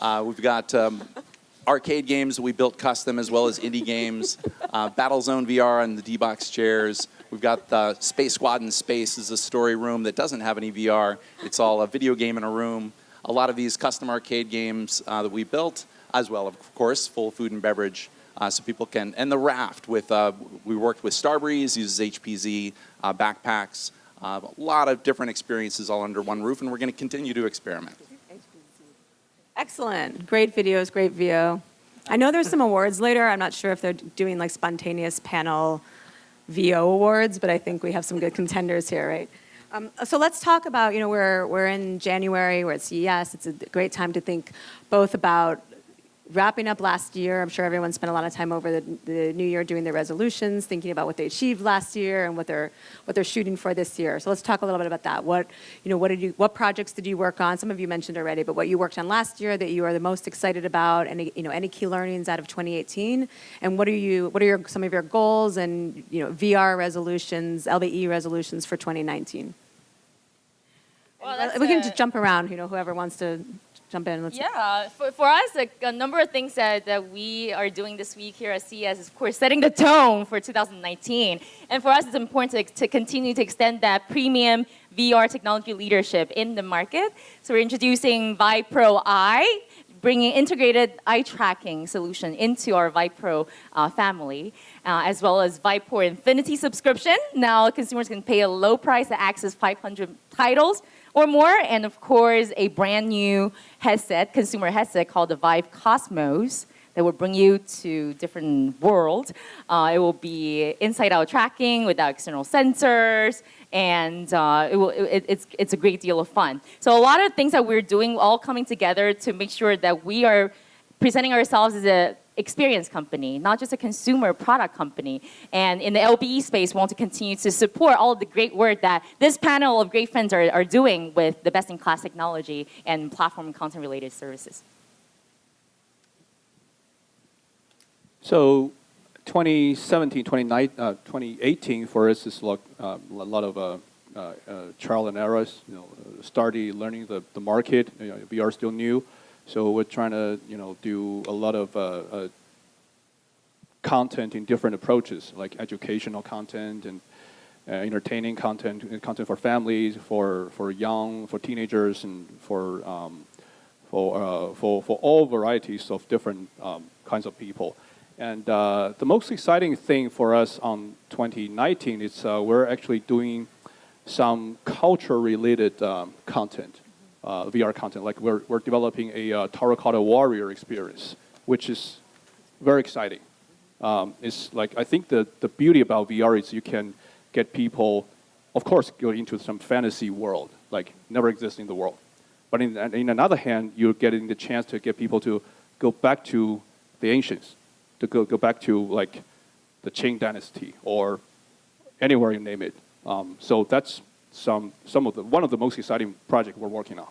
We've got arcade games that we built custom as well as indie games. Battlezone VR and the D-Box chairs. We've got the Space Squad in Space is a story room that doesn't have any VR. It's all a video game in a room. A lot of these custom arcade games that we built, as well, of course, full food and beverage. So people can, and the raft with, we worked with Starbreeze, uses HPZ, backpacks, a lot of different experiences all under one roof, and we're going to continue to experiment. Excellent. Great videos, great VO. I know there's some awards later. I'm not sure if they're doing like spontaneous panel VO awards, but I think we have some good contenders here, right? So let's talk about, you know, we're in January, we're at CES. It's a great time to think both about wrapping up last year. I'm sure everyone spent a lot of time over the new year doing their resolutions, thinking about what they achieved last year and what they're shooting for this year. So let's talk a little bit about that. What projects did you work on? Some of you mentioned already, but what you worked on last year that you are the most excited about, and any key learnings out of 2018, and what are some of your goals and VR resolutions, LBE resolutions for 2019? Well, we can just jump around. Whoever wants to jump in. Yeah, for us, a number of things that we are doing this week here at CES is, of course, setting the tone for 2019. And for us, it's important to continue to extend that premium VR technology leadership in the market. So we're introducing Vive Pro Eye, bringing integrated eye tracking solution into our Vive Pro family, as well as Vive Pro Infinity subscription. Now consumers can pay a low price to access 500 titles or more, and of course, a brand new headset, consumer headset called the Vive Cosmos that will bring you to different world. It will be inside-out tracking without external sensors, and it's a great deal of fun. So a lot of things that we're doing all coming together to make sure that we are presenting ourselves as a experience company, not just a consumer product company. And in the LBE space, we want to continue to support all of the great work that this panel of great friends are doing with the best-in-class technology and platform and content-related services. So 2017, 2018 for us is like a lot of trial and errors. Started learning the market. VR is still new. So we're trying to, do a lot of content in different approaches, like educational content and entertaining content, and content for families, for teenagers, and for all varieties of different kinds of people. And the most exciting thing for us on 2019 is we're actually doing some culture-related content. VR content, like we're developing a terracotta warrior experience, which is very exciting. It's like, I think the beauty about VR is you can get people, of course, go into some fantasy world, like never exist in the world. But in another hand, you're getting the chance to get people to go back to the ancients, to go back to like the Qing dynasty or anywhere you name it. So that's one of the most exciting projects we're working on.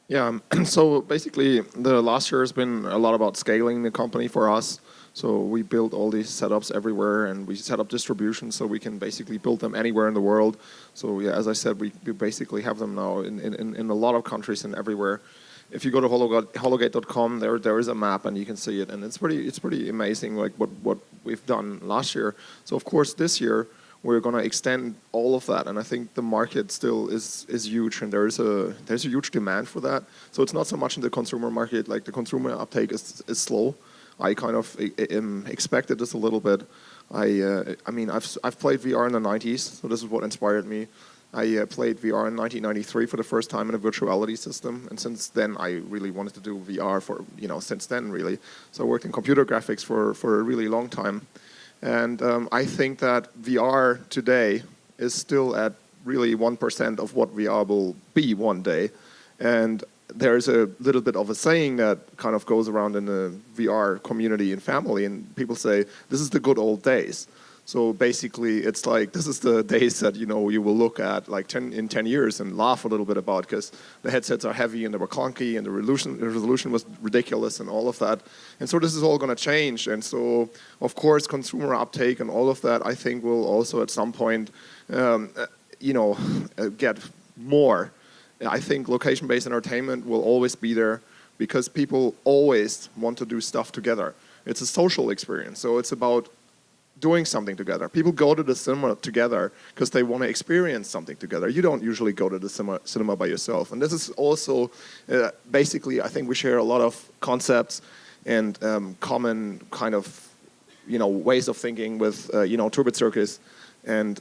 Yeah, so basically the last year has been a lot about scaling the company for us. So we built all these setups everywhere, and we set up distribution so we can basically build them anywhere in the world. So yeah, as I said, we basically have them now in a lot of countries and everywhere. If you go to Hologate.com, there is a map and you can see it, and it's pretty amazing, like what we've done last year. So of course this year we're going to extend all of that, and I think the market still is huge, and there's a huge demand for that. So it's not so much in the consumer market, like the consumer uptake is slow. I kind of expected this a little bit. I mean, I've played VR in the 90s, so this is what inspired me. I played VR in 1993 for the first time in a virtuality system, and since then I really wanted to do VR for, since then really. So I worked in computer graphics for a really long time. And I think that VR today is still at really 1% of what VR will be one day. And there's a little bit of a saying that kind of goes around in the VR community and family, and people say, this is the good old days. So basically, it's like, this is the days that, you will look at like in 10 years and laugh a little bit about, because the headsets are heavy and they were clunky and the resolution was ridiculous and all of that. And so this is all going to change. And so, of course, consumer uptake and all of that, I think will also at some point, get more. I think location-based entertainment will always be there because people always want to do stuff together. It's a social experience, so it's about doing something together. People go to the cinema together because they want to experience something together. You don't usually go to the cinema by yourself. And this is also, basically, I think we share a lot of concepts and common kind of, ways of thinking with, Turbid Circus. And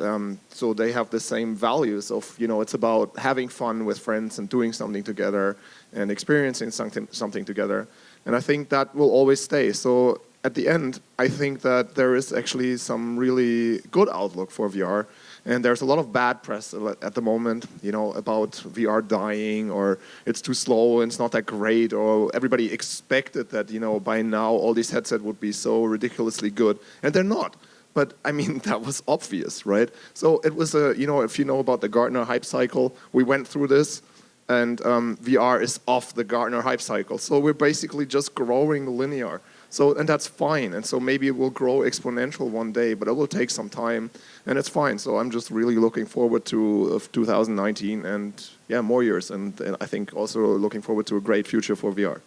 so they have the same values of, it's about having fun with friends and doing something together and experiencing something together. And I think that will always stay. So at the end, I think that there is actually some really good outlook for VR. And there's a lot of bad press at the moment, about VR dying, or it's too slow and it's not that great, or everybody expected that, by now all these headsets would be so ridiculously good. And they're not. But I mean, that was obvious, right? So it was if you know about the Gartner hype cycle, we went through this, and VR is off the Gartner hype cycle. So we're basically just growing linear. So, and that's fine. And so maybe it will grow exponential one day, but it will take some time, and it's fine. So I'm just really looking forward to 2019 and more years. And I think also looking forward to a great future for VR.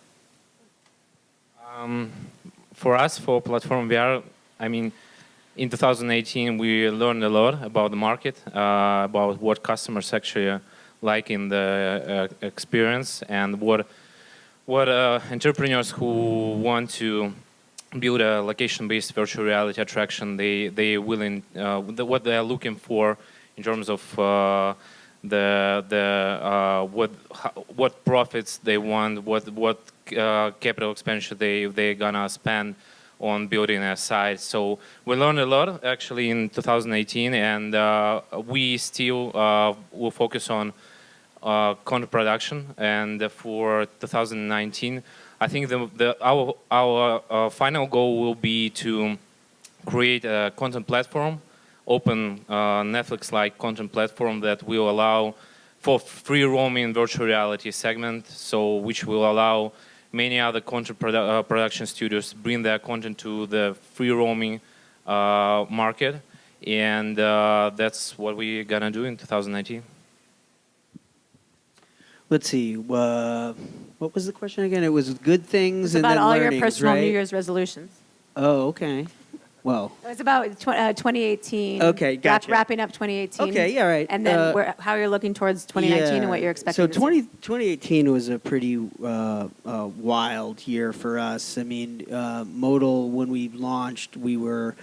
For us, for PlatformaVR, I mean, in 2018, we learned a lot about the market, about what customers actually like in the experience, and what entrepreneurs who want to build a location-based virtual reality attraction, they willing, what they are looking for in terms of what profits they want, what capital expenditure they're gonna spend on building a site. So we learned a lot actually in 2018, and we still will focus on content production. And for 2019, I think our final goal will be to create a content platform, open Netflix-like content platform that will allow for free roaming virtual reality segment, so which will allow many other content production studios bring their content to the free roaming market, and that's what we're gonna do in 2019. Let's see. What was the question again? It was good things It's and about then all learnings, your personal right? New Year's resolutions. Oh, okay. Well. It was about 2018. Okay, gotcha. Wrapping up 2018. Okay, yeah, right. And then how you're looking towards 2019 and what you're expecting. So this year. 2018 was a pretty wild year for us. I mean, Modal, when we launched, there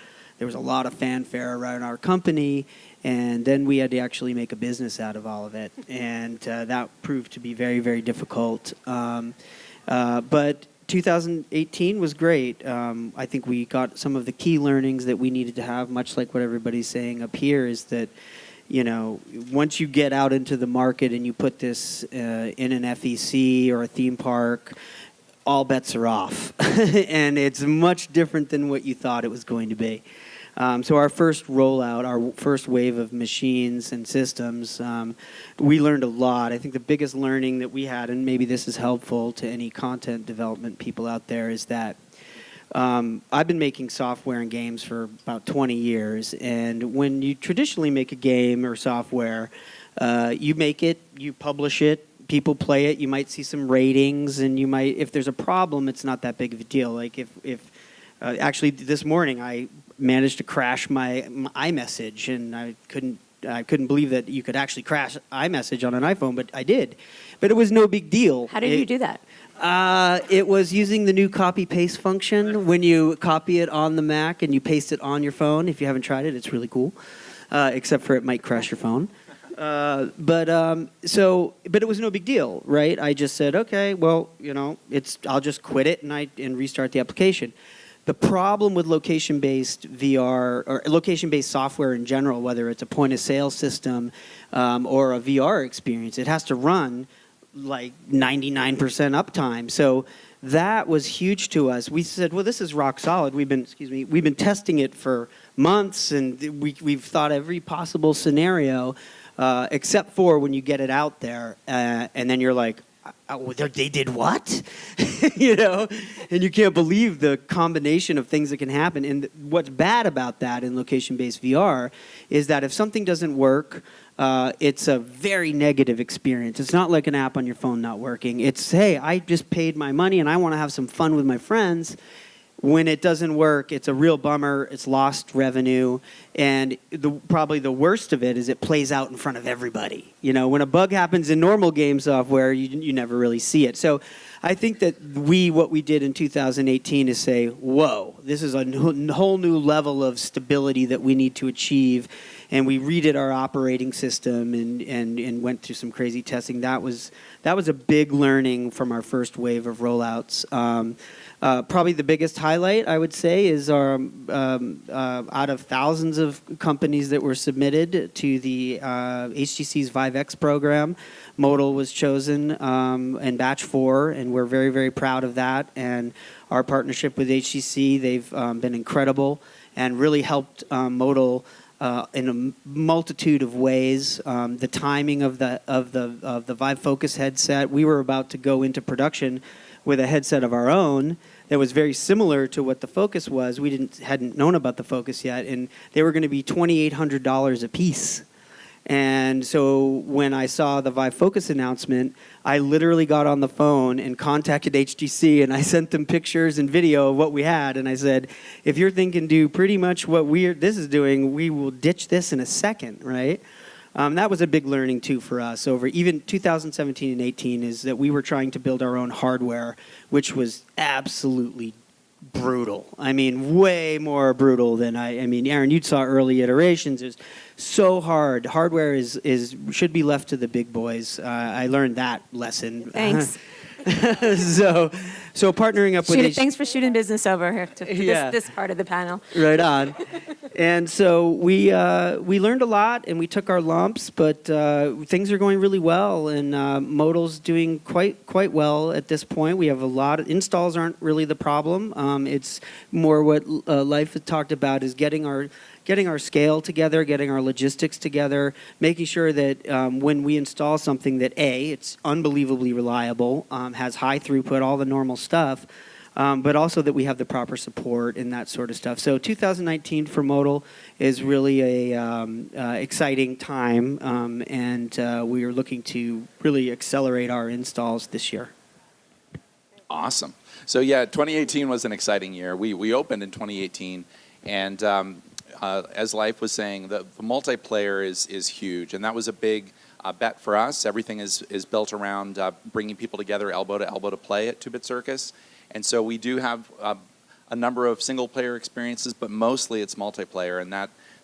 was a lot of fanfare around our company, and then we had to actually make a business out of all of it, and that proved to be very, very difficult. But 2018 was great. I think we got some of the key learnings that we needed to have, much like what everybody's saying up here, is that, once you get out into the market and you put this in an FEC or a theme park, all bets are off. And it's much different than what you thought it was going to be. So our first rollout, our first wave of machines and systems, we learned a lot. I think the biggest learning that we had, and maybe this is helpful to any content development people out there, is that I've been making software and games for about 20 years. And when you traditionally make a game or software, you make it, you publish it, people play it, you might see some ratings, and you might, if there's a problem, it's not that big of a deal. Like if actually this morning I managed to crash my iMessage, and I couldn't believe that you could actually crash iMessage on an iPhone, but I did. But it was no big deal. How did you do that? It was using the new copy-paste function. When you copy it on the Mac and you paste it on your phone, if you haven't tried it, it's really cool, except for it might crash your phone. But it was no big deal, right? I just said, okay, well, I'll just quit it and restart the application. The problem with location-based VR or location-based software in general, whether it's a point-of-sale system or a VR experience, it has to run like 99% uptime. So that was huge to us. We said, well, this is rock solid. We've been testing it for months, and we've thought every possible scenario, except for when you get it out there, and then you're like, oh, they did what? And you can't believe the combination of things that can happen. And what's bad about that in location-based VR is that if something doesn't work, it's a very negative experience. It's not like an app on your phone not working. It's, hey, I just paid my money and I want to have some fun with my friends. When it doesn't work, it's a real bummer. It's lost revenue. And probably the worst of it is it plays out in front of everybody. You know, when a bug happens in normal game software, you never really see it. So I think that what we did in 2018 is say, whoa, this is a whole new level of stability that we need to achieve. And we redid our operating system and went through some crazy testing. That was a big learning from our first wave of rollouts. Probably the biggest highlight, I would say, is our out of thousands of companies that were submitted to the HTC's Vive X program, Modal was chosen in batch 4, and we're very, very proud of that. And our partnership with HTC, they've been incredible and really helped Modal in a multitude of ways. The timing of the Vive Focus headset, we were about to go into production with a headset of our own that was very similar to what the Focus was. We hadn't known about the Focus yet, and they were going to be $2,800 a piece. And so when I saw the Vive Focus announcement, I literally got on the phone and contacted HTC, and I sent them pictures and video of what we had, and I said, if you're thinking do pretty much what this is doing, we will ditch this in a second, right? That was a big learning, too, for us over even 2017 and 18 is that we were trying to build our own hardware, which was absolutely brutal. I mean, way more brutal than I mean, Aaron, you saw early iterations. It was so hard. Hardware should be left to the big boys. I learned that lesson. Thanks. So partnering up with Thanks for shooting business over here to this part of the panel. Right on. And so we learned a lot and we took our lumps, but things are going really well, and Modal's doing quite well at this point. We have a lot of installs aren't really the problem. It's more what Leif had talked about is getting our scale together, getting our logistics together, making sure that when we install something that it's unbelievably reliable, has high throughput, all the normal stuff, but also that we have the proper support and that sort of stuff. So 2019 for Modal is really a exciting time, and we are looking to really accelerate our installs this year. Awesome. So yeah, 2018 was an exciting year. We opened in 2018, and as Leif was saying, the multiplayer is huge, and that was a big bet for us. Everything is built around bringing people together elbow to play at 2-Bit Circus. And so we do have a number of single-player experiences, but mostly it's multiplayer, and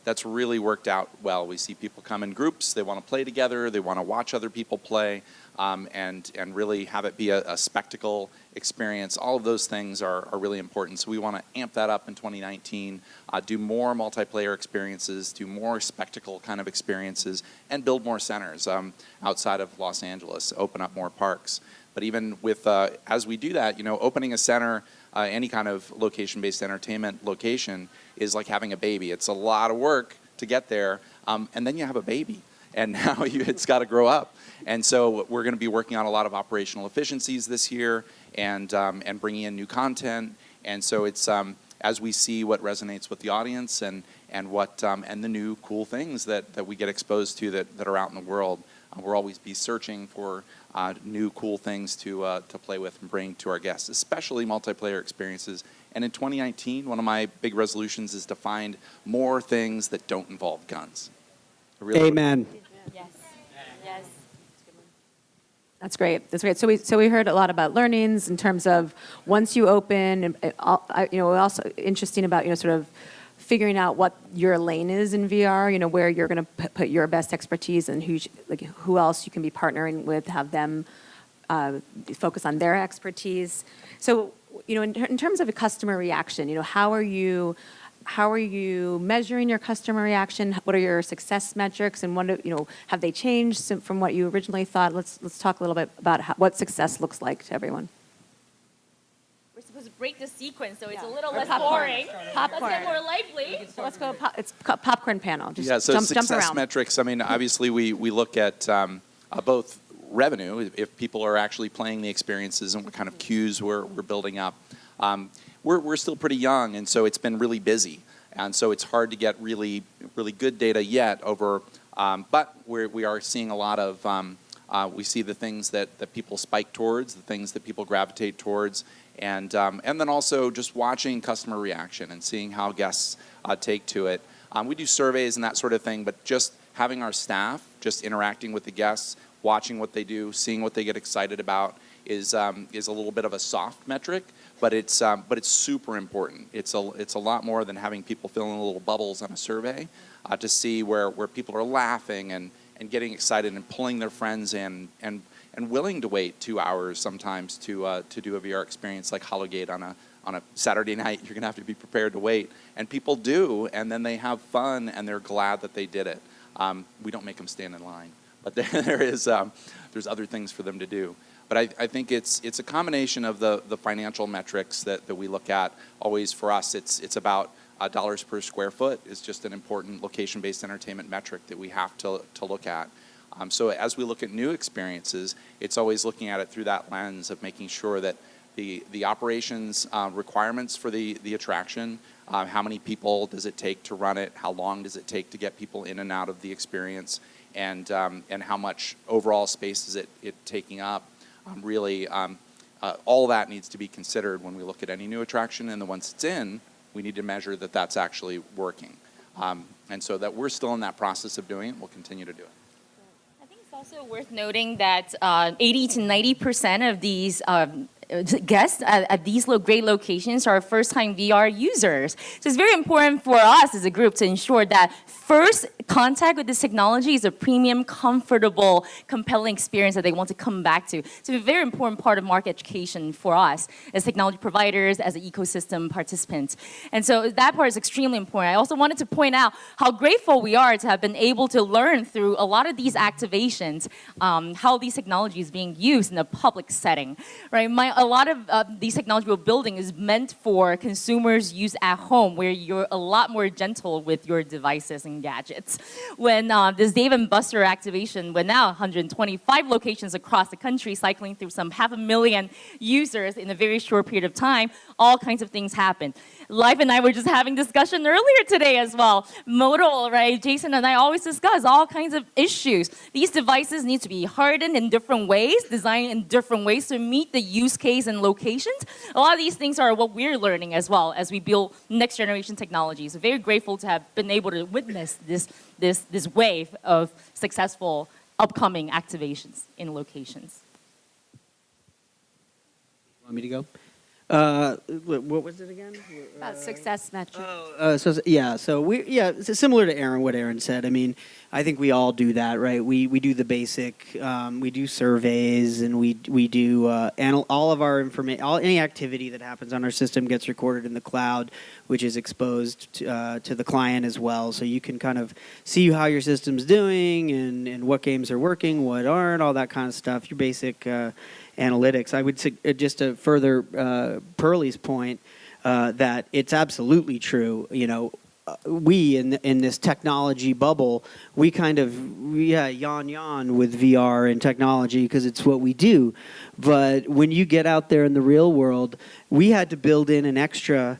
that's really worked out well. We see people come in groups, they want to play together, they want to watch other people play, and really have it be a spectacle experience. All of those things are really important. So we want to amp that up in 2019, do more multiplayer experiences, do more spectacle kind of experiences, and build more centers outside of Los Angeles, open up more parks. But even with, as we do that, opening a center, any kind of location-based entertainment location is like having a baby. It's a lot of work to get there, and then you have a baby, and now it's got to grow up. And so we're going to be working on a lot of operational efficiencies this year, and bringing in new content. And so it's as we see what resonates with the audience and what and the new cool things that we get exposed to that are out in the world. We'll always be searching for new cool things to play with and bring to our guests, especially multiplayer experiences. And in 2019, one of my big resolutions is to find more things that don't involve guns. Amen. Yes. Yes. That's great. That's great. So we heard a lot about learnings in terms of once you open, also interesting about sort of figuring out what your lane is in VR. Where you're going to put your best expertise and who else you can be partnering with, have them focus on their expertise. So in terms of a customer reaction, how are you measuring your customer reaction? What are your success metrics, and have they changed from what you originally thought? Let's talk a little bit about what success looks like to everyone. We're supposed to break the sequence so it's a Yeah. little Or less popcorn. boring. Popcorn. Let's get more lively. So let's go. It's popcorn panel. Just Yeah, so jump success around. metrics, I mean, obviously we look at both revenue, if people are actually playing the experiences and what kind of queues we're building up. We're still pretty young, and so it's been really busy. And so it's hard to get really, really good data yet over But we are seeing a lot of, we see the things that people spike towards, the things that people gravitate towards, and then also just watching customer reaction and seeing how guests take to it. We do surveys and that sort of thing, but just having our staff just interacting with the guests, watching what they do, seeing what they get excited about is a little bit of a soft metric, but it's super important. It's a lot more than having people fill in little bubbles on a survey to see where people are laughing and getting excited and pulling their friends in and willing to wait 2 hours sometimes to do a VR experience like Hologate on a Saturday night. You're gonna have to be prepared to wait, and people do, and then they have fun and they're glad that they did it. We don't make them stand in line, but there's other things for them to do. But I think it's a combination of the financial metrics that we look at. Always for us, it's about dollars per square foot is just an important location-based entertainment metric that we have to look at. So as we look at new experiences, it's always looking at it through that lens of making sure that the operations requirements for the attraction, how many people does it take to run it, how long does it take to get people in and out of the experience, and how much overall space is it taking up. All that needs to be considered when we look at any new attraction, and then once it's in, we need to measure that that's actually working. And so that we're still in that process of doing it, we'll continue to do it. I think it's also worth noting that 80 to 90% of these guests at these great locations are first-time VR users. So it's very important for us as a group to ensure that first contact with this technology is a premium, comfortable, compelling experience that they want to come back to. It's a very important part of market education for us as technology providers, as an ecosystem participants. And so that part is extremely important. I also wanted to point out how grateful we are to have been able to learn through a lot of these activations how these technologies being used in a public setting, right? A lot of these technology we're building is meant for consumers' use at home, where you're a lot more gentle with your devices and gadgets. When this Dave & Buster activation went out, 125 locations across the country, cycling through some 500,000 users in a very short period of time, all kinds of things happened. Leif and I were just having discussion earlier today as well. Modal, right? Jason and I always discuss all kinds of issues. These devices need to be hardened in different ways, designed in different ways to meet the use case and locations. A lot of these things are what we're learning as well as we build next generation technologies. So very grateful to have been able to witness this wave of successful upcoming activations in locations. Want me to go? What was it again? About success metric. So similar to what Aaron said. I mean, I think we all do that, right? We do the basic, we do surveys, and we do all of our information, any activity that happens on our system gets recorded in the cloud, which is exposed to the client as well. So you can kind of see how your system's doing and what games are working, what aren't, all that kind of stuff. Your basic analytics. I would say, just to further Pearly's point, that it's absolutely true. You know, we in this technology bubble, we kind of yawn with VR and technology because it's what we do. But when you get out there in the real world, we had to build in an extra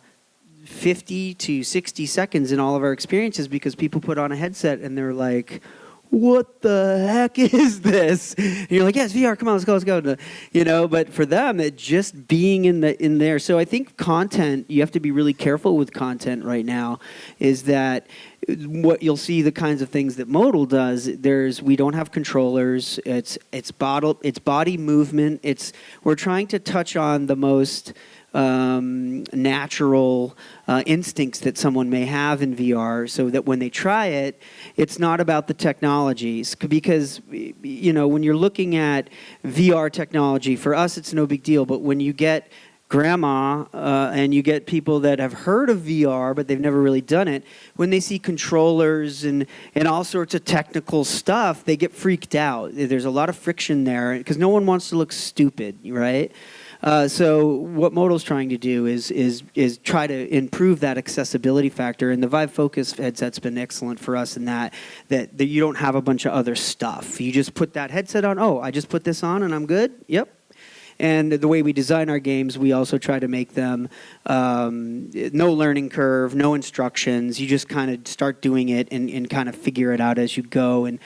50 to 60 seconds in all of our experiences because people put on a headset and they're like, what the heck is this? And you're like, yes, VR, come on, let's go. You know, but for them, it just being in there. So I think content, you have to be really careful with content right now, is that what you'll see the kinds of things that Modal does, we don't have controllers, it's body movement, we're trying to touch on the most natural instincts that someone may have in VR, so that when they try it, it's not about the technologies. Because, you know, when you're looking at VR technology, for us it's no big deal, but when you get grandma and you get people that have heard of VR but they've never really done it, when they see controllers and all sorts of technical stuff, they get freaked out. There's a lot of friction there because no one wants to look stupid, right? So what Modal's trying to do is try to improve that accessibility factor, and the Vive Focus headset's been excellent for us in that you don't have a bunch of other stuff. You just put that headset on. Oh, I just put this on and I'm good. Yep. And the way we design our games, we also try to make them no learning curve, no instructions. You just kind of start doing it and kind of figure it out as you go. And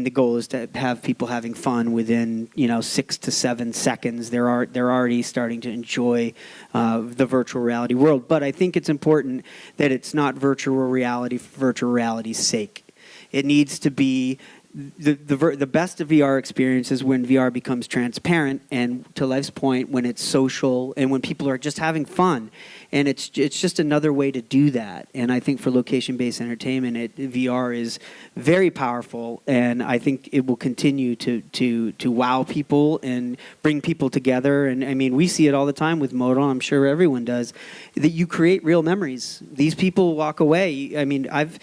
the goal is to have people having fun within 6 to 7 seconds. They're already starting to enjoy the virtual reality world. But I think it's important that it's not virtual reality for virtual reality's sake. It needs to be the best of VR experience is when VR becomes transparent, and to Leif's point, when it's social and when people are just having fun, and it's just another way to do that. And I think for location-based entertainment, VR is very powerful, and I think it will continue to wow people and bring people together. And I mean, we see it all the time with Modal. I'm sure everyone does. That you create real memories. These people walk away. I mean, I've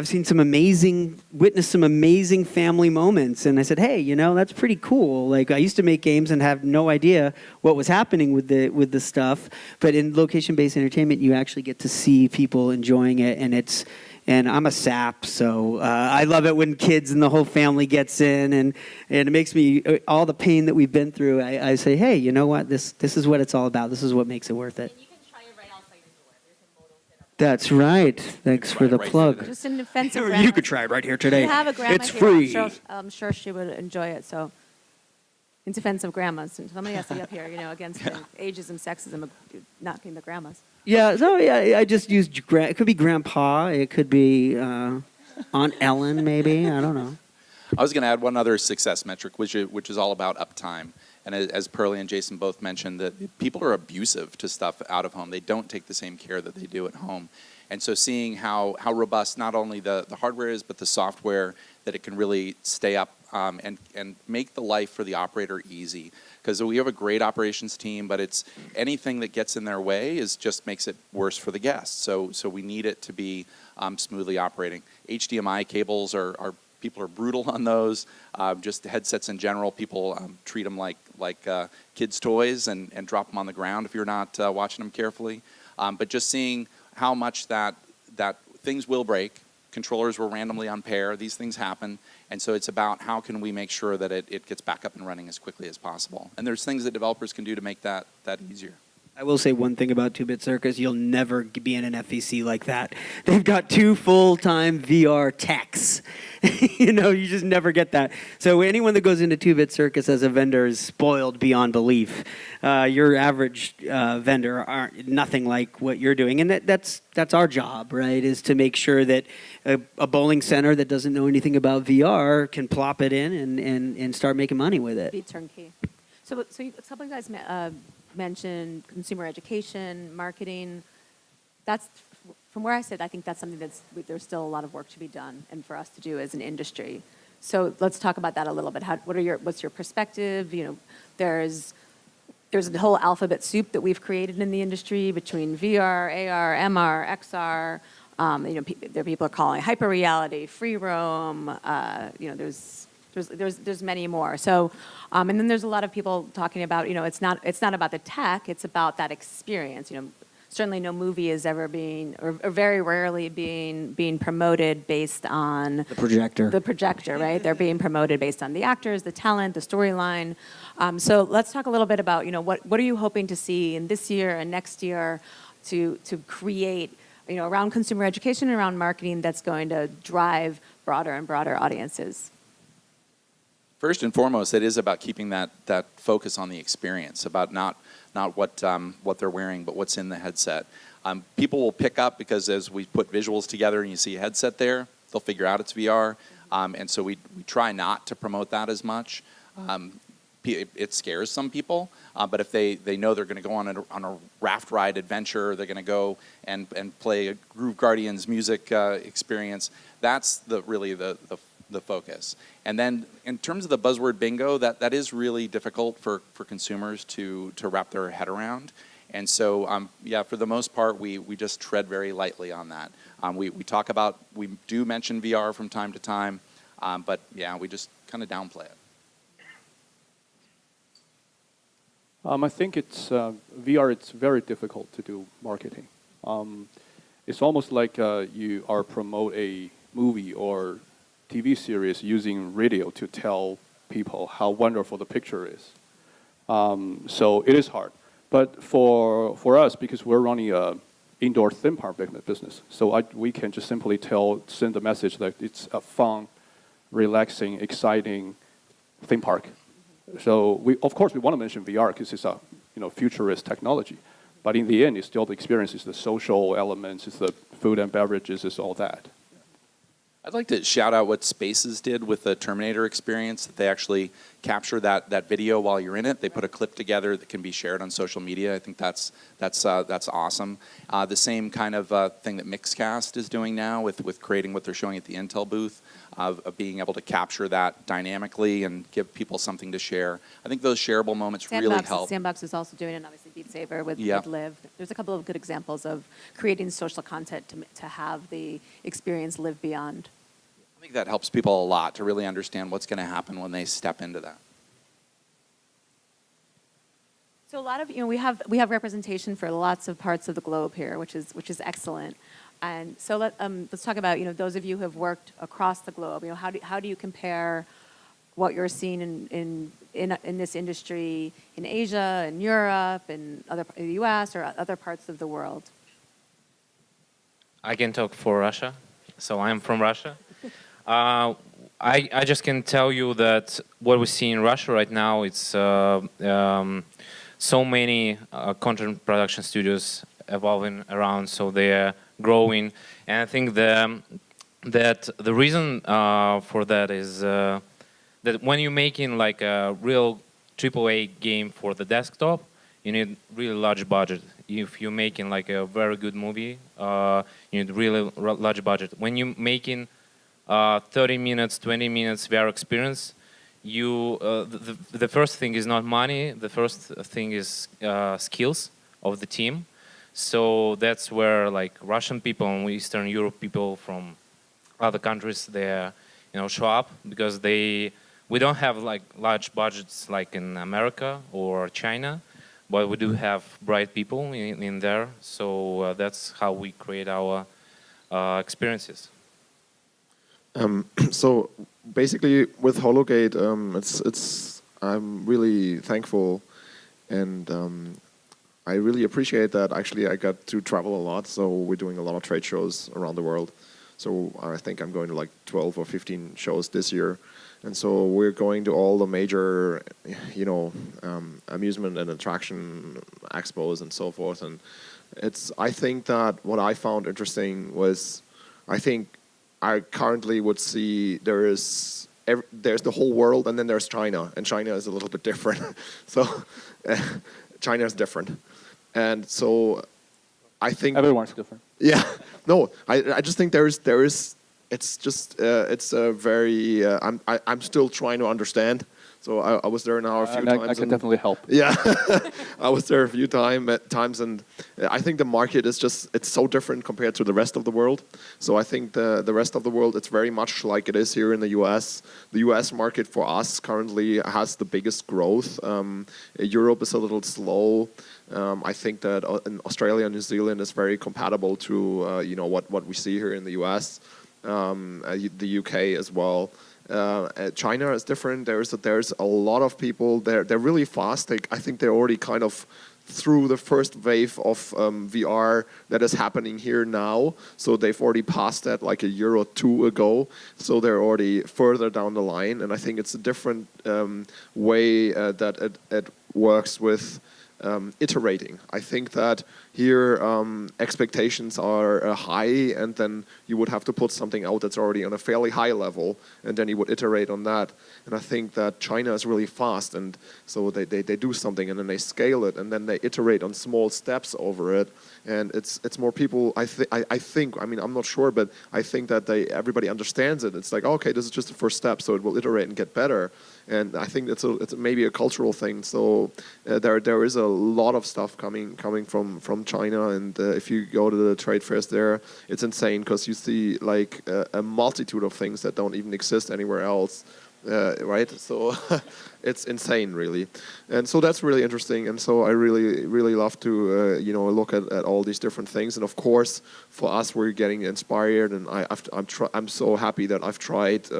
seen witnessed some amazing family moments, and I said, hey, that's pretty cool. Like, I used to make games and have no idea what was happening with the stuff, but in location-based entertainment, you actually get to see people enjoying it, and I'm a sap, so I love it when kids and the whole family gets in, and it makes me, all the pain that we've been through, I say, hey, you know what, this is what it's all about. This is what makes it worth it. That's right. Thanks for the plug. Just in defense of grandma. You could try it right here today. We have a grandma It's here. free. I'm sure she would enjoy it. So, in defense of grandmas, and somebody has to be up here, against the ageism, sexism, of knocking the grandmas. Yeah. So yeah, I just used it could be Grandpa. It could be Aunt Ellen, maybe. I don't know. I was going to add one other success metric, which is all about uptime. And as Pearly and Jason both mentioned, that people are abusive to stuff out of home. They don't take the same care that they do at home. And so seeing how robust not only the hardware is, but the software, that it can really stay up and make the life for the operator easy. Because we have a great operations team, but it's anything that gets in their way just makes it worse for the guests. So we need it to be smoothly operating. HDMI cables people are brutal on those. Just headsets in general, people treat them like kids' toys and drop them on the ground if you're not watching them carefully. But just seeing how much that things will break, controllers will randomly unpair, these things happen, and so it's about how can we make sure that it gets back up and running as quickly as possible. And there's things that developers can do to make that easier. I will say one thing about 2-Bit Circus. You'll never be in an FEC like that. They've got 2 full-time VR techs. You just never get that. So anyone that goes into 2-Bit Circus as a vendor is spoiled beyond belief. Your average vendor aren't nothing like what you're doing. And that's our job, right, is to make sure that a bowling center that doesn't know anything about VR can plop it in and start making money with it. Be turnkey. So some of you guys mentioned consumer education, marketing. That's from where I sit. I think that's something there's still a lot of work to be done, and for us to do as an industry. So let's talk about that a little bit. What's your perspective? There's a whole alphabet soup that we've created in the industry between VR, AR, MR, XR. People are calling hyper reality, free roam. There's many more. So, and then there's a lot of people talking about, it's not about the tech, it's about that experience. Certainly no movie is ever being, or very rarely being promoted based on The projector. The projector, right? They're being promoted based on the actors, the talent, the storyline. So let's talk a little bit about, what are you hoping to see in this year and next year to create, around consumer education and around marketing that's going to drive broader and broader audiences? First and foremost, it is about keeping that focus on the experience, about not what they're wearing, but what's in the headset. People will pick up because as we put visuals together and you see a headset there, they'll figure out it's VR. And so we try not to promote that as much. It scares some people, but if they know they're going to go on a raft ride adventure, they're going to go and play a Groove Guardians music experience, that's really the focus. And then in terms of the buzzword bingo, that is really difficult for consumers to wrap their head around. And so, for the most part, we just tread very lightly on that. We do mention VR from time to time, but we just kind of downplay it. I think it's VR. It's very difficult to do marketing. It's almost like you are promote a movie or TV series using radio to tell people how wonderful the picture is. So it is hard. But for us, because we're running a indoor theme park business, so we can just simply send the message that it's a fun, relaxing, exciting theme park. So of course we want to mention VR because it's a futurist technology, but in the end, it's still the experience, it's the social elements, it's the food and beverages, it's all that. I'd like to shout out what Spaces did with the Terminator experience, that they actually capture that video while you're in it. They put a clip together that can be shared on social media. I think that's awesome. The same kind of thing that Mixcast is doing now with creating what they're showing at the Intel booth, of being able to capture that dynamically and give people something to share. I think those shareable moments really help. Sandbox is also doing it, and obviously Beat Saber with Live. There's a couple of good examples of creating social content to have the experience live beyond. I think that helps people a lot to really understand what's going to happen when they step into that. So a lot of we have representation for lots of parts of the globe here, which is excellent. And so let's talk about those of you who have worked across the globe. How do you compare what you're seeing in this industry in Asia, in Europe, in the U.S. or other parts of the world? I can talk for Russia, so I'm from Russia. I just can tell you that what we see in Russia right now, it's so many content production studios evolving around, so they're growing, and I think that the reason for that is that when you're making like a real AAA game for the desktop, you need really large budget. If you're making like a very good movie, you need really large budget. When you're making 30 minutes, 20 minutes VR experience, the first thing is not money. The first thing is skills of the team. So that's where like Russian people and Eastern Europe people from other countries they show up, because we don't have like large budgets like in America or China, but we do have bright people in there. So that's how we create our experiences. So basically, with Hologate, I'm really thankful, and I really appreciate that. Actually, I got to travel a lot, so we're doing a lot of trade shows around the world. So I think I'm going to like 12 or 15 shows this year, and so we're going to all the major, amusement and attraction expos and so forth. And I think that what I found interesting was, I currently would see there's the whole world, and then there's China, and China is a little bit different. So China is different, and so I think everyone's different. Yeah, no, I just think there is. It's a very. I'm still trying to understand. So I was there now a few times. I can definitely help. Yeah, I was there a few times, and I think the market is it's so different compared to the rest of the world. So I think the rest of the world, it's very much like it is here in the U.S. The U.S. market for us currently has the biggest growth. Europe is a little slow. I think that in Australia and New Zealand is very compatible to what we see here in the U.S. The U.K. as well. China is different. There's a lot of people. They're really fast. I think they're already kind of through the first wave of VR that is happening here now. So they've already passed that like a year or two ago. So they're already further down the line. And I think it's a different way that it works with iterating. I think that here expectations are high, and then you would have to put something out that's already on a fairly high level, and then you would iterate on that. And I think that China is really fast, and so they do something, and then they scale it, and then they iterate on small steps over it. And it's more people. I think. I mean, I'm not sure, but I think that everybody understands it. It's like, okay, this is just the first step, so it will iterate and get better. And I think it's maybe a cultural thing. So there is a lot of stuff coming from China, and if you go to the trade fairs there, it's insane because you see like a multitude of things that don't even exist anywhere else. right? So it's insane, really. And so that's really interesting. And so I really, really love to, look at all these different things. And of course, for us, we're getting inspired. And I'm so happy that I've tried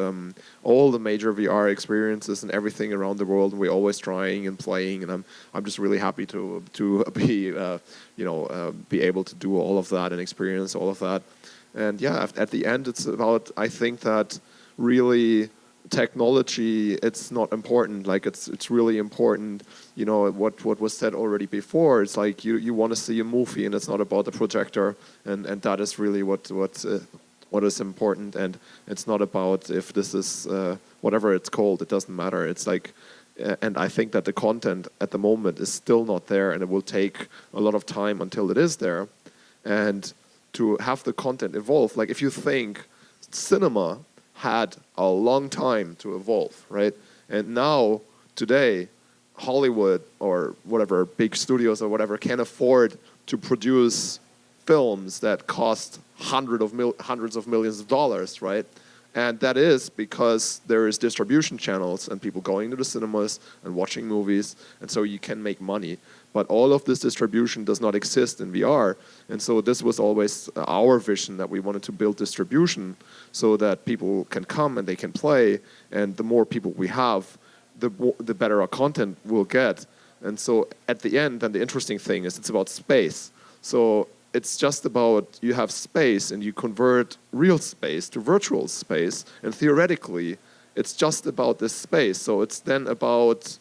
all the major VR experiences and everything around the world. And we're always trying and playing. And I'm just really happy to be, be able to do all of that and experience all of that. And yeah, at the end, it's about, I think that really technology, it's not important. Like it's really important, what was said already before. It's like you want to see a movie and it's not about the projector, and that is really what is important. And it's not about if this is whatever it's called, it doesn't matter. It's like, and I think that the content at the moment is still not there, and it will take a lot of time until it is there. And to have the content evolve, like if you think cinema had a long time to evolve, right? And now, today, Hollywood or whatever, big studios or whatever, can afford to produce films that cost hundreds of millions of dollars, right? And that is because there is distribution channels and people going to the cinemas and watching movies, and so you can make money. But all of this distribution does not exist in VR. And so this was always our vision, that we wanted to build distribution so that people can come and they can play. And the more people we have, the better our content will get. And so at the end, and the interesting thing is it's about space. So it's just about, you have space and you convert real space to virtual space. And theoretically, it's just about this space. So it's then about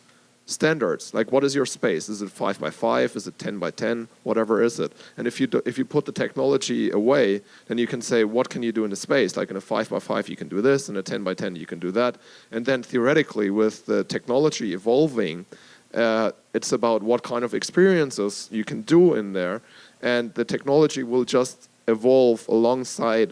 standards, like what is your space? Is it 5 by 5? Is it 10 by 10? Whatever is it? And if you put the technology away, then you can say, what can you do in the space? Like in a 5 by 5 you can do this, in a 10 by 10 you can do that. And then theoretically, with the technology evolving, it's about what kind of experiences you can do in there, and the technology will just evolve alongside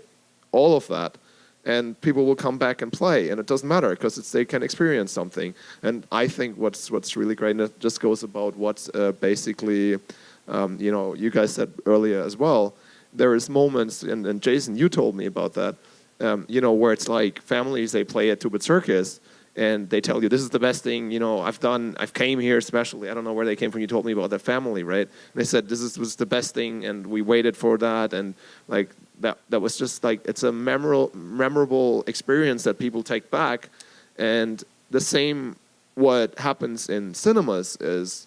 all of that. And people will come back and play, and it doesn't matter because they can experience something. And I think what's really great, and it just goes about what basically, you guys said earlier as well. There is moments, and Jason, you told me about that, where it's like families, they play at 2-Bit Circus, and they tell you this is the best thing I've came here especially. I don't know where they came from. You told me about their family, right? And they said was the best thing, and we waited for that, and like. That was just like, it's a memorable experience that people take back. And the same what happens in cinemas is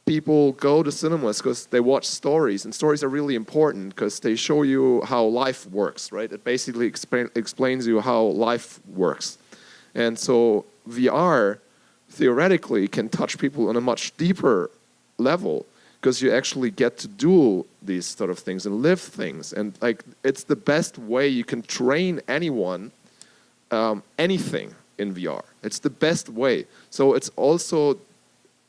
people go to cinemas because they watch stories, and stories are really important because they show you how life works, right? It basically explains you how life works. And so VR theoretically can touch people on a much deeper level, because you actually get to do these sort of things and live things. And like, it's the best way you can train anyone, anything in VR. It's the best way. So it's also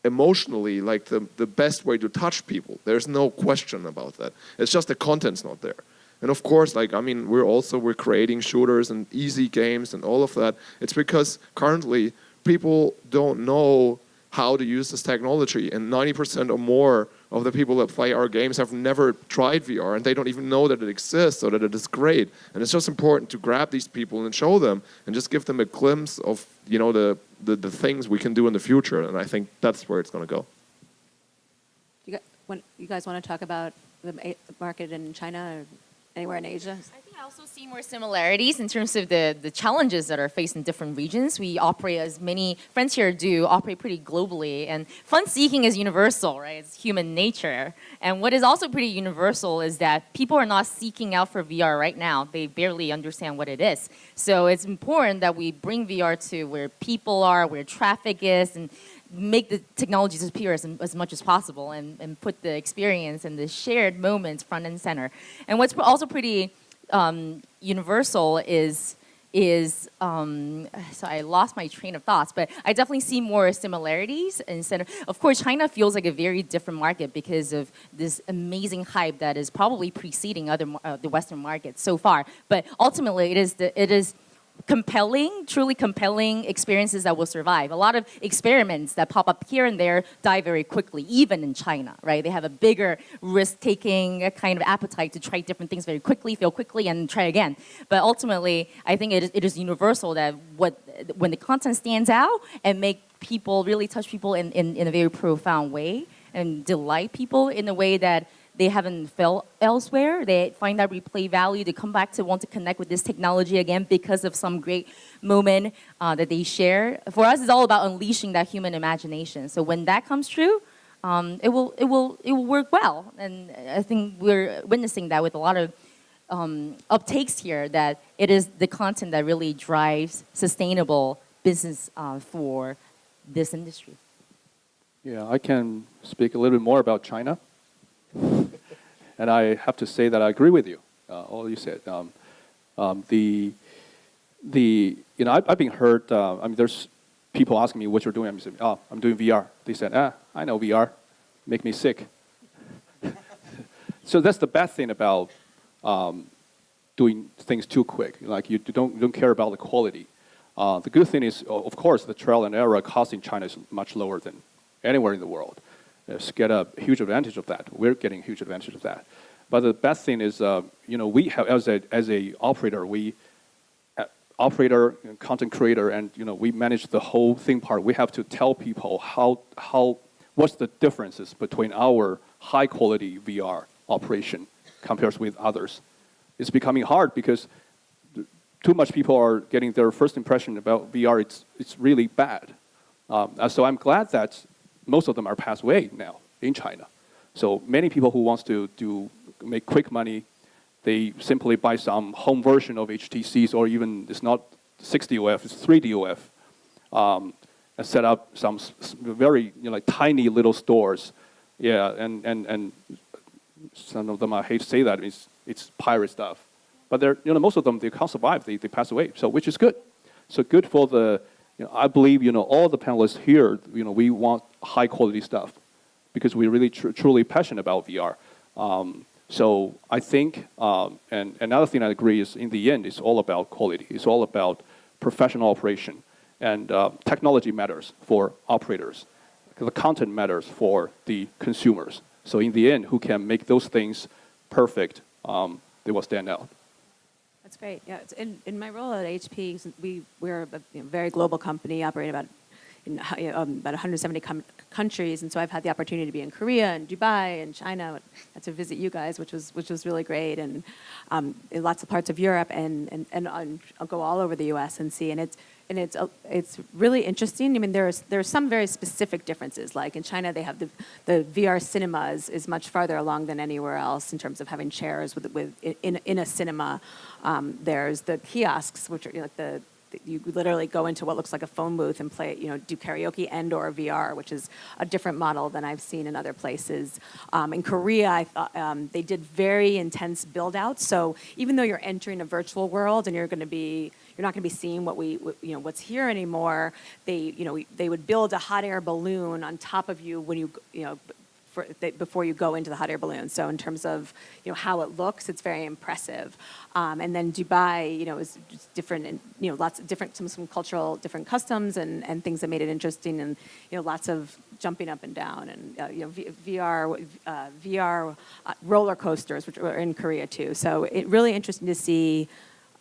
emotionally like the best way to touch people. There's no question about that. It's just the content's not there. And of course, we're creating shooters and easy games and all of that. It's because currently people don't know how to use this technology, and 90% or more of the people that play our games have never tried VR, and they don't even know that it exists or that it is great. And it's just important to grab these people and show them and just give them a glimpse of the things we can do in the future. And I think that's where it's going to go. You guys want to talk about the market in China or anywhere in Asia? I think I also see more similarities in terms of the challenges that are faced in different regions. We operate, as many friends here do, operate pretty globally. And fun seeking is universal, right? It's human nature. And what is also pretty universal is that people are not seeking out for VR right now. They barely understand what it is. So it's important that we bring VR to where people are, where traffic is, and make the technology disappear as much as possible, and put the experience and the shared moments front and center. And what's also pretty universal is so I lost my train of thoughts, but I definitely see more similarities instead of course, China feels like a very different market because of this amazing hype that is probably preceding the Western markets so far. But ultimately, it is truly compelling experiences that will survive. A lot of experiments that pop up here and there die very quickly, even in China, right? They have a bigger risk-taking kind of appetite to try different things very quickly, fail quickly, and try again. But ultimately, I think it is universal that when the content stands out and make people really touch people in a very profound way and delight people in a way that they haven't felt elsewhere. They find that replay value. They come back to want to connect with this technology again because of some great moment that they share. For us, it's all about unleashing that human imagination. So when that comes true, it will work well. And I think we're witnessing that with a lot of uptakes here. That it is the content that really drives sustainable business for this industry. Yeah, I can speak a little bit more about China. And I have to say that I agree with you, all you said. I've been heard. There's people asking me what you're doing. I'm saying, oh, I'm doing VR. They said, I know VR, make me sick. So that's the bad thing about doing things too quick. Like you don't care about the quality. The good thing is, of course, the trial and error cost in China is much lower than anywhere in the world. Get a huge advantage of that. We're getting a huge advantage of that. But the best thing is, we have as a operator, operator, content creator, and we manage the whole thing part. We have to tell people what's the differences between our high quality VR operation compared with others. It's becoming hard because too much people are getting their first impression about VR. It's really bad. So I'm glad that most of them are passed away now in China. So many people who wants to make quick money, they simply buy some home version of HTCs, or even it's not 6DOF, it's 3DOF, and set up some very like tiny little stores. Yeah, and some of them, I hate to say that, it's pirate stuff. But they're most of them, they can't survive. They pass away. So which is good. So good for the. I believe all the panelists here. We want high quality stuff because we're really truly passionate about VR. So I think, and another thing I agree is, in the end, it's all about quality. It's all about professional operation, and technology matters for operators. The content matters for the consumers. So in the end, who can make those things perfect, they will stand out. That's great. Yeah, in my role at HP, we're a very global company, operating about 170 countries, and so I've had the opportunity to be in Korea and Dubai and China, to visit you guys, which was really great, and in lots of parts of Europe, and I'll go all over the U.S. and see, and it's really interesting. I mean, there's some very specific differences. Like in China, they have the VR cinema is much farther along than anywhere else in terms of having chairs in a cinema. There's the kiosks, which are you literally go into what looks like a phone booth and play, do karaoke and/or VR, which is a different model than I've seen in other places. In Korea, I thought they did very intense build-outs. So even though you're entering a virtual world and you're not going to be seeing what's here anymore, they would build a hot air balloon on top of you when before you go into the hot air balloon. So in terms of how it looks, it's very impressive. And then Dubai, is just different, and lots of different some cultural different customs and things that made it interesting, and lots of jumping up and down, and VR roller coasters, which are in Korea too. So it really interesting to see.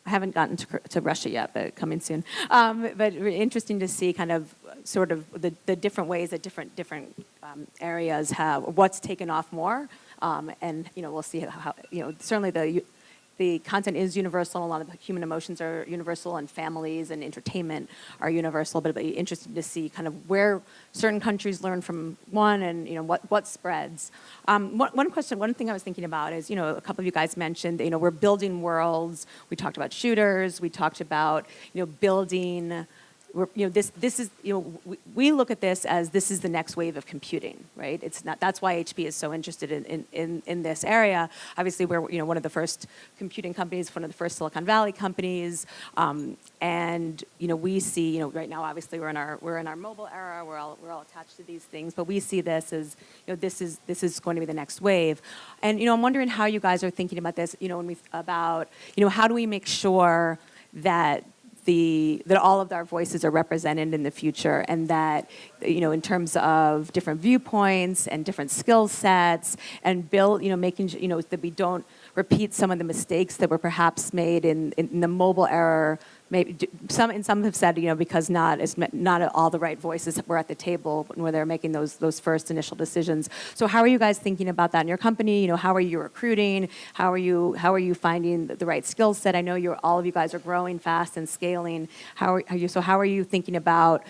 I haven't gotten to Russia yet, but coming soon. But interesting to see kind of sort of the different ways that different areas have what's taken off more, and we'll see how certainly the content is universal. A lot of the human emotions are universal, and families and entertainment are universal. But it'll be interesting to see kind of where certain countries learn from one, and what spreads. One thing I was thinking about is a couple of you guys mentioned we're building worlds. We talked about shooters. We talked about building. This is we look at this as this is the next wave of computing, right? It's not. That's why HP is so interested in this area. Obviously, we're one of the first computing companies, one of the first Silicon Valley companies, and we see right now. Obviously, we're in our mobile era. We're all attached to these things, but we see this as this is going to be the next wave, and I'm wondering how you guys are thinking about this. How do we make sure that that all of our voices are represented in the future, and that, in terms of different viewpoints and different skill sets, and making sure, that we don't repeat some of the mistakes that were perhaps made in the mobile era. Maybe some have said, because not all the right voices were at the table when they're making those first initial decisions. So how are you guys thinking about that in your company? How are you recruiting? How are you finding the right skill set? I know all of you guys are growing fast and scaling. How are you thinking about,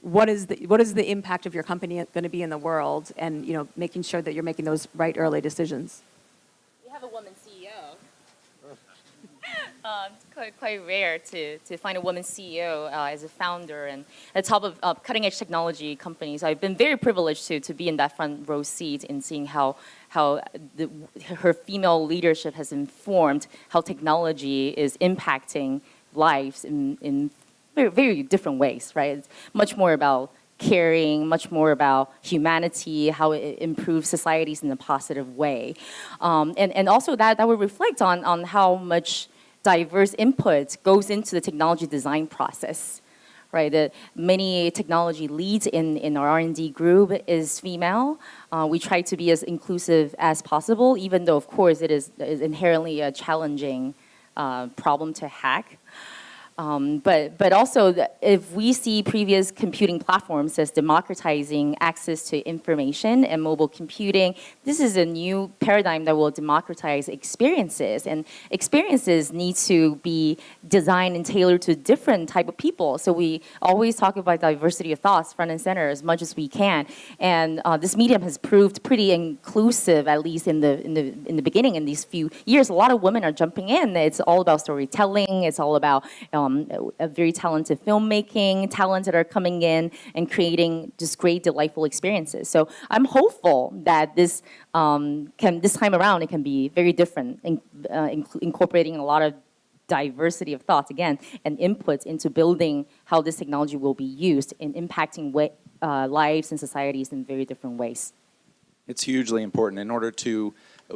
what is the impact of your company going to be in the world, and making sure that you're making those right early decisions? We have a woman CEO. It's quite rare to find a woman CEO as a founder and at the top of cutting-edge technology companies. I've been very privileged to be in that front row seat and seeing how her female leadership has informed how technology is impacting lives in very, very different ways, right? It's much more about caring, much more about humanity, how it improves societies in a positive way. And also that would reflect on how much diverse input goes into the technology design process, right? That many technology leads in our R&D group is female. We try to be as inclusive as possible, even though, of course, it is inherently a challenging problem to hack. But also, if we see previous computing platforms as democratizing access to information and mobile computing, this is a new paradigm that will democratize experiences. And experiences need to be designed and tailored to different type of people. So we always talk about diversity of thoughts front and center as much as we can. And this medium has proved pretty inclusive, at least in the beginning. In these few years, a lot of women are jumping in. It's all about storytelling. It's all about a very talented filmmaking, talents that are coming in and creating just great, delightful experiences. So I'm hopeful that this time around, it can be very different, incorporating a lot of diversity of thoughts, again, and inputs into building how this technology will be used in impacting lives and societies in very different ways. It's hugely important. In order to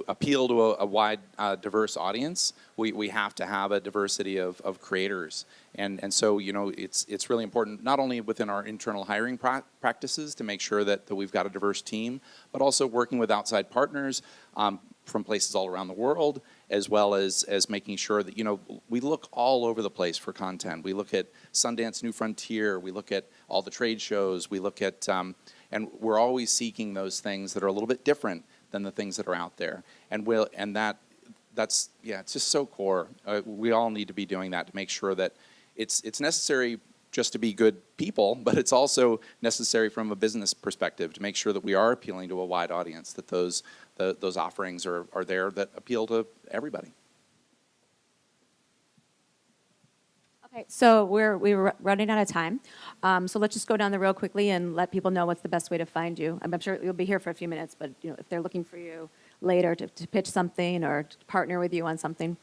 appeal to a wide, diverse audience, we have to have a diversity of creators. And so, it's really important, not only within our internal hiring practices to make sure that we've got a diverse team, but also working with outside partners from places all around the world, as well as making sure that, we look all over the place for content. We look at Sundance New Frontier, we look at all the trade shows, we look at, and we're always seeking those things that are a little bit different than the things that are out there. That's it's just so core. We all need to be doing that to make sure that it's necessary just to be good people, but it's also necessary from a business perspective to make sure that we are appealing to a wide audience, that those offerings are there that appeal to everybody. Okay, so we're running out of time. So let's just go down the road quickly and let people know what's the best way to find you. I'm sure you'll be here for a few minutes, but if they're looking for you later to pitch something or to partner with you on something.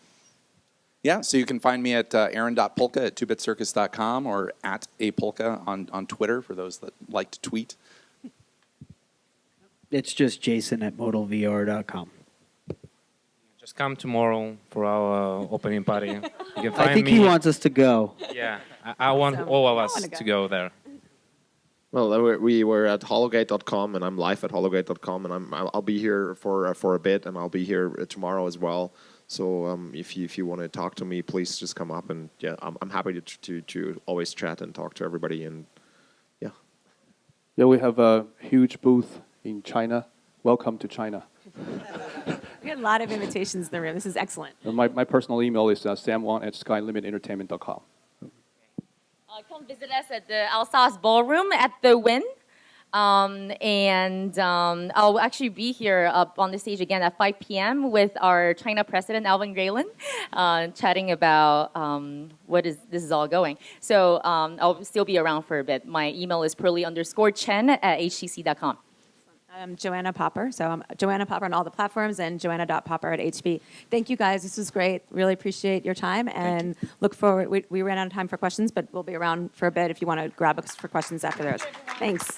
Yeah, so you can find me at aaron.pulkka at 2bitcircus.com or at apulkka on Twitter for those that like to tweet. It's just Jason at modalvr.com. Just come tomorrow for our opening party. You can find I think me. he wants us to go. Yeah, I want all of us wanna go. to go there. Well, we were at hologate.com, and I'm live at hologate.com, and I'll be here for a bit, and I'll be here tomorrow as well. So if you want to talk to me, please just come up, and I'm happy to always chat and talk to everybody, and yeah. Yeah, we have a huge booth in China. Welcome to China. We had a lot of invitations in the room. This is excellent. And my personal email is samwang@skylimitentertainment.com. Come visit us at the Alsace Ballroom at the Win. I'll actually be here up on the stage again at 5 p.m. with our China president, Alvin Graylan, chatting about this is all going. So I'll still be around for a bit. My email is pearly_chen@htc.com. I'm Joanna Popper. So I'm Joanna Popper on all the platforms and joanna.popper@hp. Thank you, guys. This was great. Really appreciate your time and look forward. We ran out of time for questions, but we'll be around for a bit if you want to grab us for questions after those. Thanks.